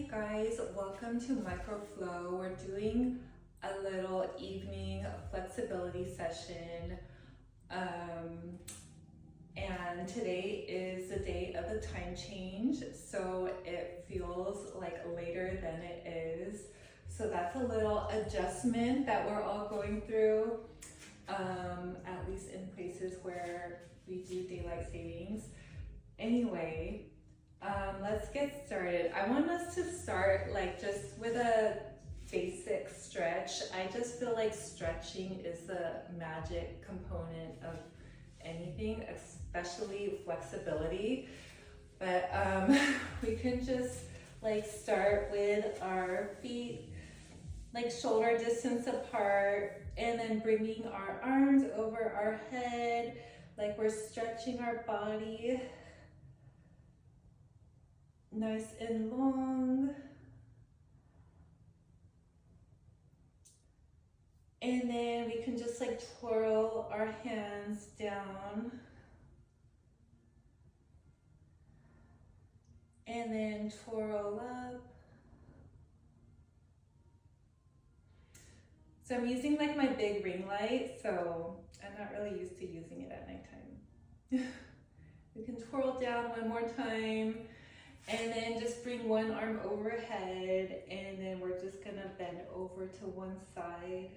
Hey guys, welcome to Microflow. We're doing a little evening flexibility session. And today is the day of the time change, so it feels like later than it is. So that's a little adjustment that we're all going through, at least in places where we do daylight savings. Anyway, let's get started. I want us to start just with a basic stretch. I just feel like stretching is the magic component of anything, especially flexibility. But we can just start with our feet shoulder distance apart, and then bringing our arms over our head, like we're stretching our body nice and long. And then we can just twirl our hands down. And then twirl up. So I'm using my big ring light, so I'm not really used to using it at nighttime. We can twirl down one more time. And then just bring one arm overhead, and then we're just gonna bend over to one side.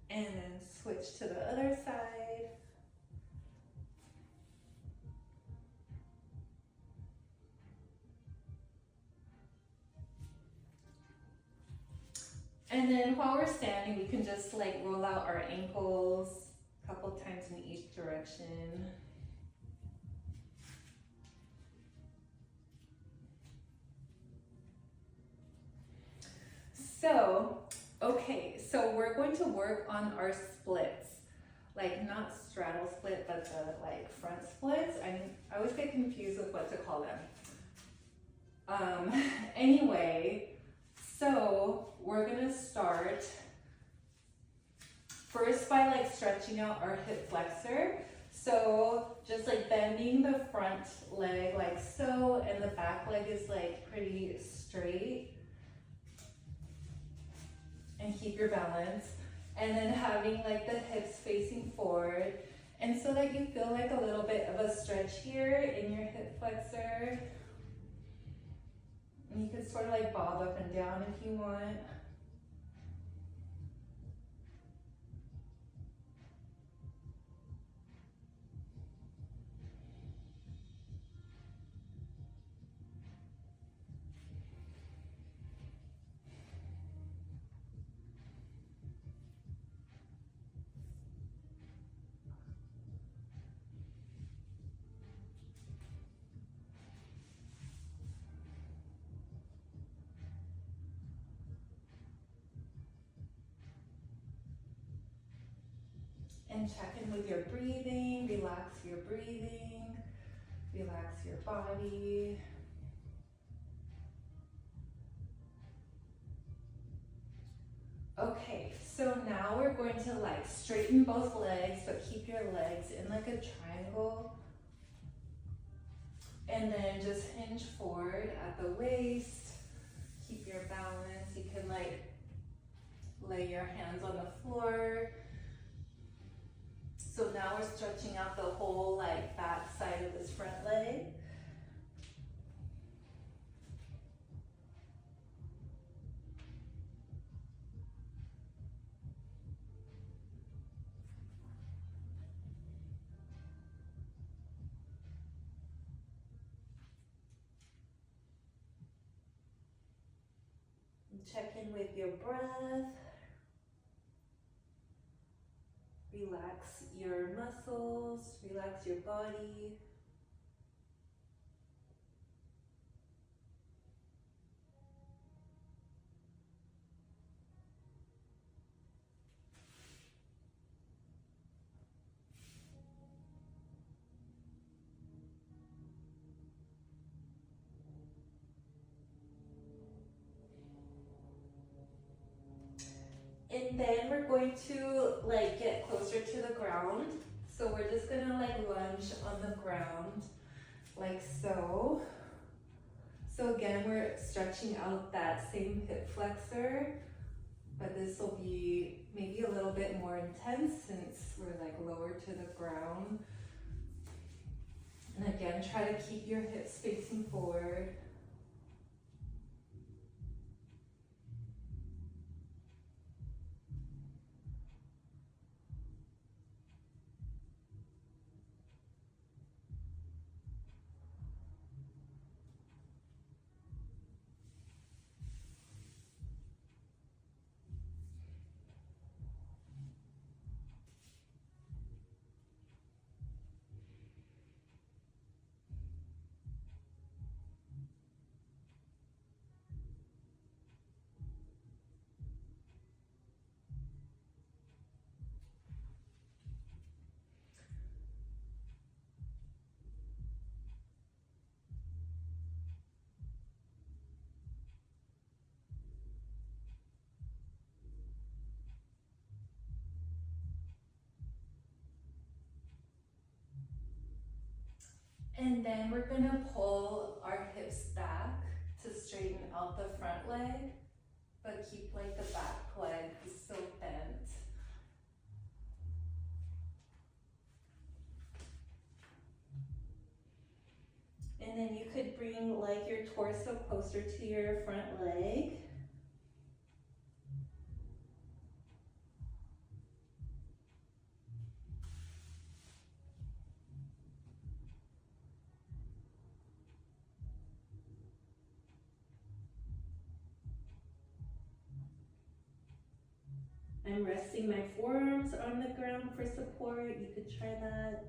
And then switch to the other side. And then while we're standing, we can just roll out our ankles a couple times in each direction. So, okay, so we're going to work on our splits. Not straddle split, but the front splits. I always get confused with what to call them. Anyway, so we're gonna start first by stretching out our hip flexor. So just bending the front leg like so, and the back leg is pretty straight. And keep your balance. And then having the hips facing forward. And so that you feel a little bit of a stretch here in your hip flexor. And you can sort of bob up and down if you want. And check in with your breathing, relax your breathing, relax your body. Okay, so now we're going to straighten both legs, but keep your legs in a triangle. And then just hinge forward at the waist. Keep your balance. You can lay your hands on the floor. So now we're stretching out the whole back side of this front leg. And check in with your breath. Relax your muscles, relax your body. And then we're going to get closer to the ground. So we're just gonna like lunge on the ground, like so. So again, we're stretching out that same hip flexor, but this will be maybe a little bit more intense since we're like lower to the ground. And again, try to keep your hips facing forward. And then we're gonna pull our hips back to straighten out the front leg, but keep like the back leg still bent. And then you could bring like your torso closer to your front leg. I'm resting my forearms on the ground for support. You could try that.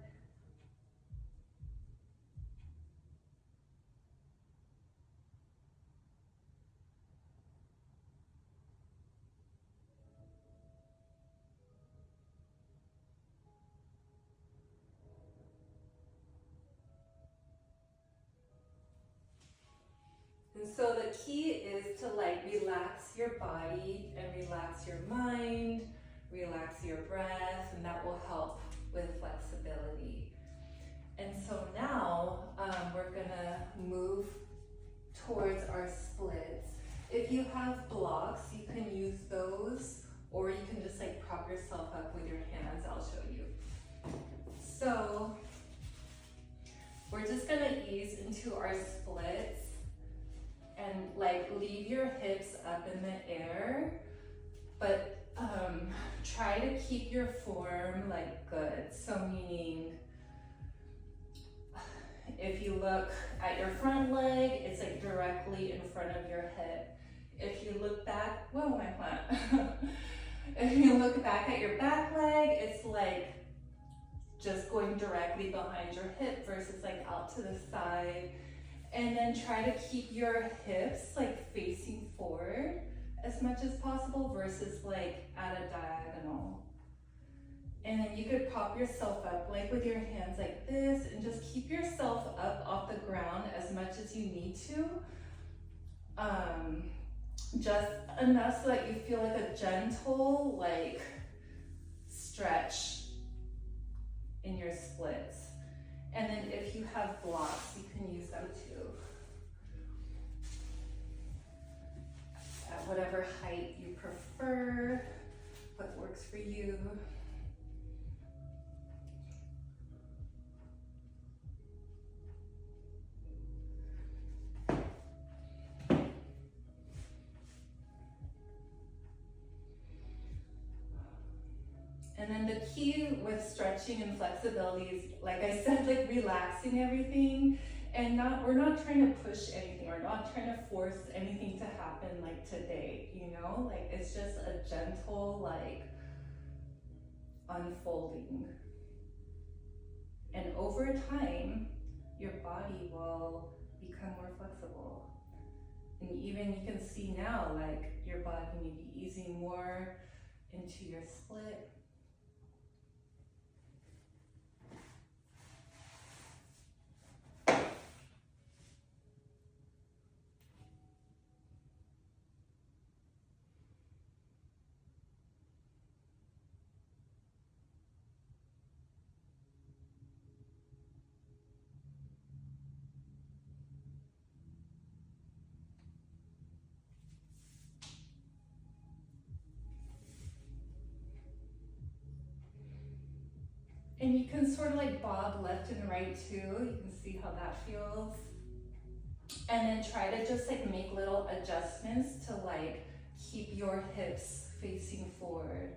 And so the key is to like relax your body and relax your mind, relax your breath, and that will help with flexibility. And so now we're gonna move towards our splits. If you have blocks, you can use those, or you can just like prop yourself up with your hands. I'll show you. So we're just gonna ease into our splits and like leave your hips up in the air, but try to keep your form like good. So meaning, if you look at your front leg, it's like directly in front of your hip. If you look back, whoa, my plant. If you look back at your back leg, it's like just going directly behind your hip versus like out to the side. And then try to keep your hips like facing forward as much as possible versus like at a diagonal. And then you could prop yourself up like with your hands like this and just keep yourself up off the ground as much as you need to. Just enough so that you feel like a gentle like stretch in your splits. And then if you have blocks, you can use them too. At whatever height you prefer, what works for you. And then the key with stretching and flexibility is, like I said, like relaxing everything, and we're not trying to push anything. We're not trying to force anything to happen like today, you know? Like it's just a gentle like unfolding. And over time, your body will become more flexible. And even you can see now, like your body may be easing more into your split. And you can sort of like bob left and right too. You can see how that feels. And then try to just like make little adjustments to like keep your hips facing forward.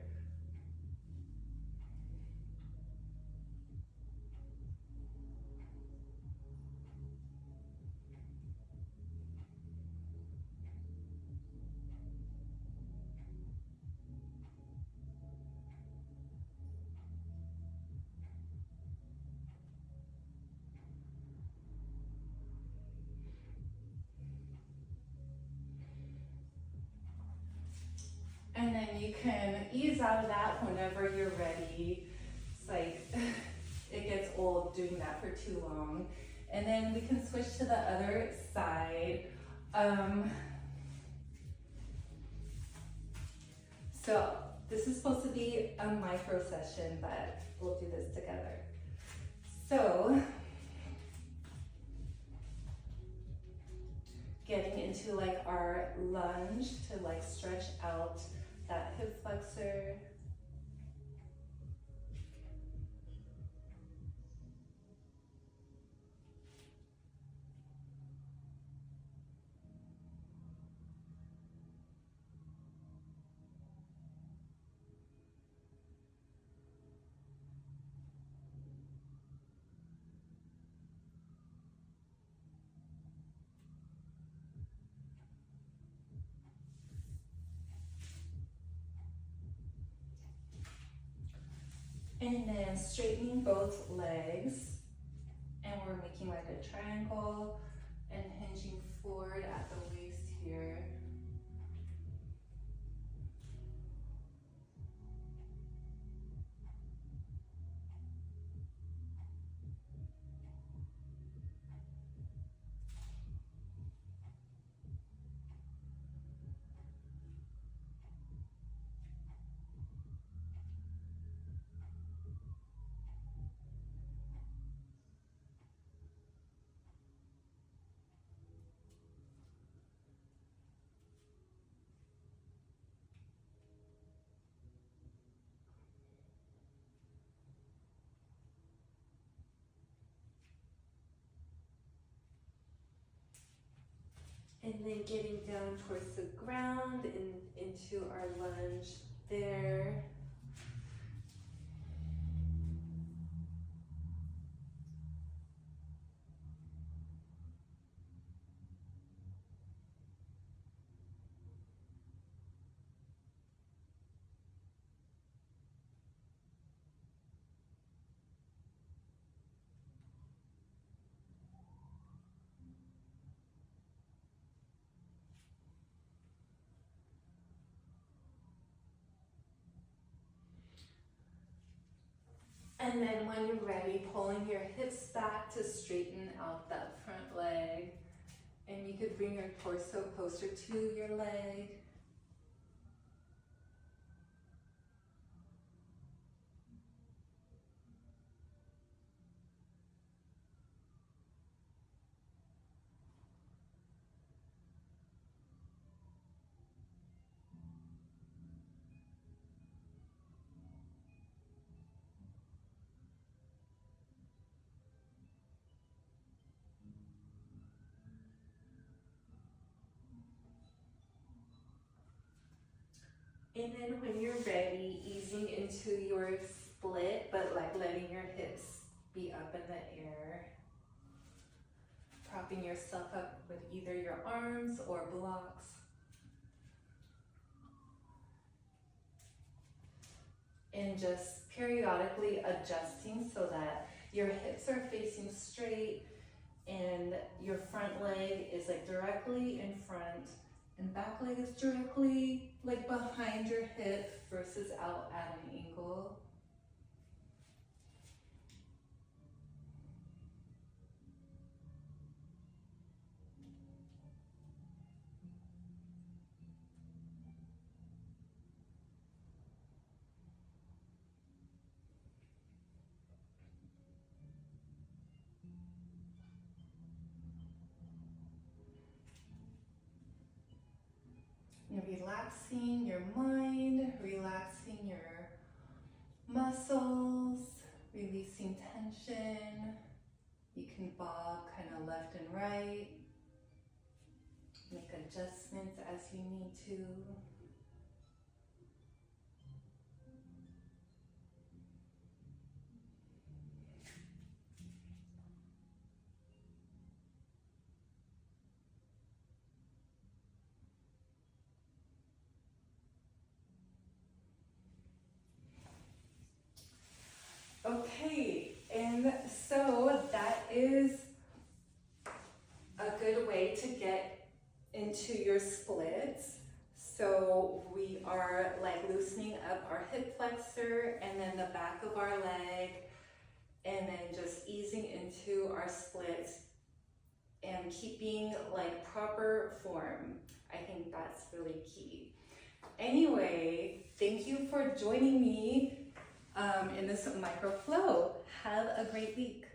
And then you can ease out of that whenever you're ready. It's like, it gets old doing that for too long. And then we can switch to the other side. So this is supposed to be a micro session, but we'll do this together. So, getting into like our lunge to like stretch out that hip flexor. And then straightening both legs. And we're making like a triangle and hinging forward at the waist here. And then getting down towards the ground and into our lunge there. And then when you're ready, pulling your hips back to straighten out that front leg. And you could bring your torso closer to your leg. And then when you're ready, easing into your split, but like letting your hips be up in the air. Propping yourself up with either your arms or blocks. And just periodically adjusting so that your hips are facing straight and your front leg is like directly in front and back leg is directly like behind your hip versus out at an angle. And relaxing your mind, relaxing your muscles, releasing You can bob kind of left and right, make adjustments as you need to. Okay, and so that is a good way to get into your splits. So we are like loosening up our hip flexor and then the back of our leg, and then just easing into our splits and keeping like proper form. I think that's really key. Anyway, thank you for joining me in this microflow. Have a great week.